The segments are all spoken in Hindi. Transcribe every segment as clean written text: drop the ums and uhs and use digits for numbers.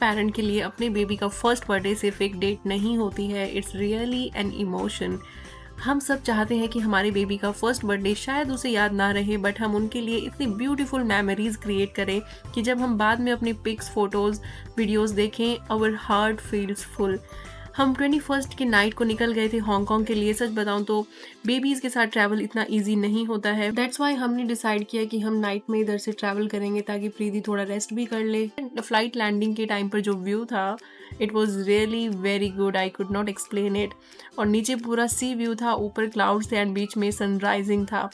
पेरेंट के लिए अपने बेबी का फर्स्ट बर्थडे सिर्फ एक डेट नहीं होती है, इट्स रियली एन इमोशन। हम सब चाहते हैं कि हमारे बेबी का फर्स्ट बर्थडे शायद उसे याद ना रहे, बट हम उनके लिए इतनी ब्यूटीफुल मेमोरीज क्रिएट करें कि जब हम बाद में अपनी पिक्स, फोटोज़, वीडियोज़ देखें, आवर हार्ट फील्स फुल। हम 21st की नाइट को निकल गए थे हांगकांग के लिए। सच बताऊं तो बेबीज़ के साथ ट्रैवल इतना इजी नहीं होता है। दैट्स वाई हमने डिसाइड किया कि हम नाइट में इधर से ट्रैवल करेंगे ताकि प्रीति थोड़ा रेस्ट भी कर ले। फ्लाइट लैंडिंग के टाइम पर जो व्यू था, it was really very good, I could not explain it. और नीचे पूरा सी व्यू था, ऊपर क्लाउड्स थे एंड बीच में सनराइजिंग था।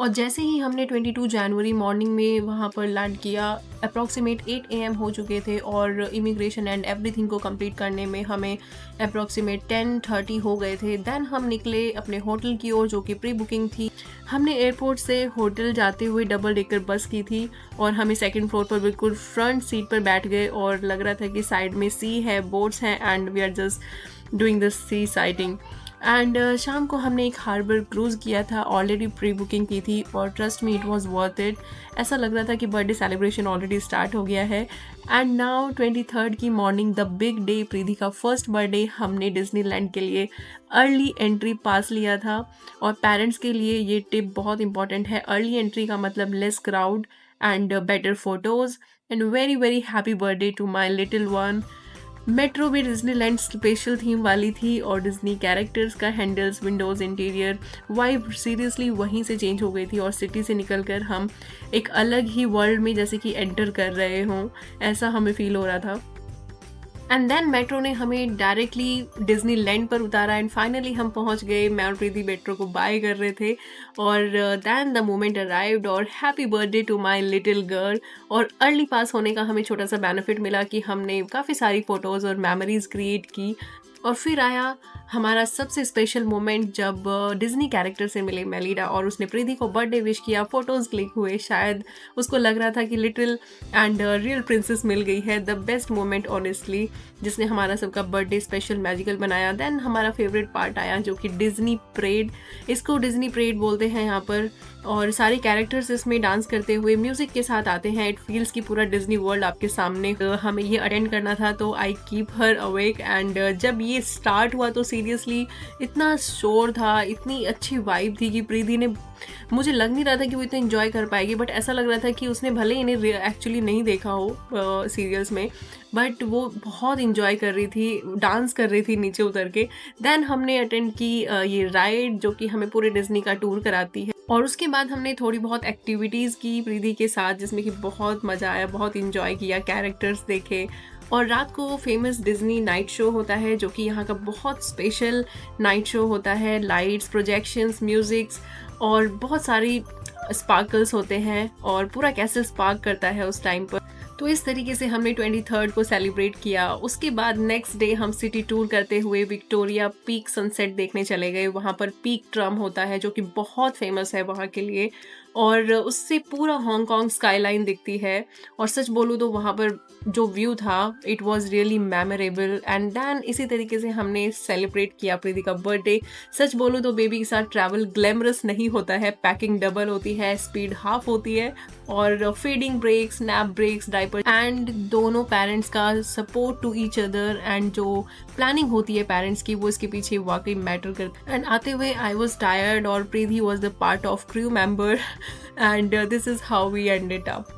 और जैसे ही हमने 22 जनवरी मॉर्निंग में वहाँ पर लैंड किया, अप्रॉक्सीमेट 8 AM हो चुके थे और इमिग्रेशन एंड एवरीथिंग को कंप्लीट करने में हमें अप्रॉक्सीमेट 10:30 हो गए थे। देन हम निकले अपने होटल की ओर, जो कि प्री बुकिंग थी। हमने एयरपोर्ट से होटल जाते हुए डबल डेकर बस की थी और हमें सेकंड फ्लोर पर बिल्कुल फ्रंट सीट पर बैठ गए और लग रहा था कि साइड में सी है, बोट्स हैं and we are just doing the sea sighting. And शाम को हमने एक हार्बर क्रूज़ किया था, ऑलरेडी प्री बुकिंग की थी और trust me it was worth it. ऐसा लग रहा था कि बर्थडे सेलिब्रेशन ऑलरेडी स्टार्ट हो गया है। एंड नाउ 23rd की मॉर्निंग, द बिग डे, प्रीति का फर्स्ट बर्थडे। हमने डिज्नीलैंड के लिए अर्ली एंट्री पास लिया था और पेरेंट्स के लिए ये टिप बहुत इंपॉर्टेंट है। अर्ली एंट्री का मतलब less crowd and better photos and very very happy birthday to my little one. Metro भी डिज्नीलैंड स्पेशल थीम वाली थी और डिज्नी कैरेक्टर्स का handles, windows, interior vibe seriously वहीं से चेंज हो गई थी और सिटी से निकलकर हम एक अलग ही वर्ल्ड में जैसे कि एंटर कर रहे हों, ऐसा हमें फील हो रहा था। एंड देन मेट्रो ने हमें डायरेक्टली डिज्नीलैंड पर उतारा एंड फाइनली हम पहुंच गए। मैं और प्रीति मेट्रो को बाय कर रहे थे और देन द मोमेंट अराइव्ड और happy birthday to my little girl. और अर्ली पास होने का हमें छोटा सा बेनिफिट मिला कि हमने काफ़ी सारी फ़ोटोज़ और मेमोरीज़ क्रिएट की। और फिर आया हमारा सबसे स्पेशल मोमेंट जब डिज्नी कैरेक्टर से मिले मेलिडा और उसने प्रीति को बर्थडे विश किया, फ़ोटोज़ क्लिक हुए। शायद उसको लग रहा था कि लिटिल एंड रियल प्रिंसेस मिल गई है। द बेस्ट मोमेंट ऑनेस्टली, जिसने हमारा सबका बर्थडे स्पेशल मैजिकल बनाया। देन हमारा फेवरेट पार्ट आया जो कि डिज्नी परेड, इसको डिज्नी परेड बोलते हैं यहाँ पर, और सारे कैरेक्टर्स इसमें डांस करते हुए म्यूज़िक के साथ आते हैं। इट फील्स कि पूरा डिज्नी वर्ल्ड आपके सामने। हमें ये अटेंड करना था तो I keep her awake and जब ये स्टार्ट हुआ तो सीरियसली इतना शोर था, इतनी अच्छी वाइब थी कि प्रीति ने, मुझे लग नहीं रहा था कि वो इतना एंजॉय कर पाएगी, बट ऐसा लग रहा था कि उसने भले इन्हें एक्चुअली नहीं देखा हो सीरियल्स में, बट वो बहुत इंजॉय कर रही थी, डांस कर रही थी नीचे उतर के। देन हमने अटेंड की ये राइड जो कि हमें पूरे डिज्नी का टूर कराती है और उसके बाद हमने थोड़ी बहुत एक्टिविटीज़ की प्रीति के साथ जिसमें कि बहुत मज़ा आया, बहुत इंजॉय किया, कैरेक्टर्स देखे। और रात को फेमस डिज्नी नाइट शो होता है जो कि यहाँ का बहुत स्पेशल नाइट शो होता है। लाइट्स, प्रोजेक्शंस, म्यूज़िक्स और बहुत सारी स्पार्कल्स होते हैं और पूरा कैसल स्पार्क करता है उस टाइम पर। तो इस तरीके से हमने 23rd को सेलिब्रेट किया। उसके बाद नेक्स्ट डे हम सिटी टूर करते हुए विक्टोरिया पीक सनसेट देखने चले गए। वहाँ पर पीक ट्रम होता है जो कि बहुत फेमस है वहाँ के लिए और उससे पूरा हांगकांग स्काईलाइन दिखती है। और सच बोलूँ तो वहाँ पर जो व्यू था, it was really memorable. And then इसी तरीके से हमने सेलिब्रेट किया प्रीति का बर्थडे। सच बोलूँ तो बेबी के साथ ट्रैवल ग्लैमरस नहीं होता है, पैकिंग डबल होती है, स्पीड हाफ होती है और feeding breaks, nap breaks, diaper and दोनों पेरेंट्स का support to each other and जो प्लानिंग होती है पेरेंट्स की, वो इसके पीछे वाकई मैटर करती है। एंड आते हुए आई वॉज टायर्ड और Preeti was the part of crew member and this is how we ended up.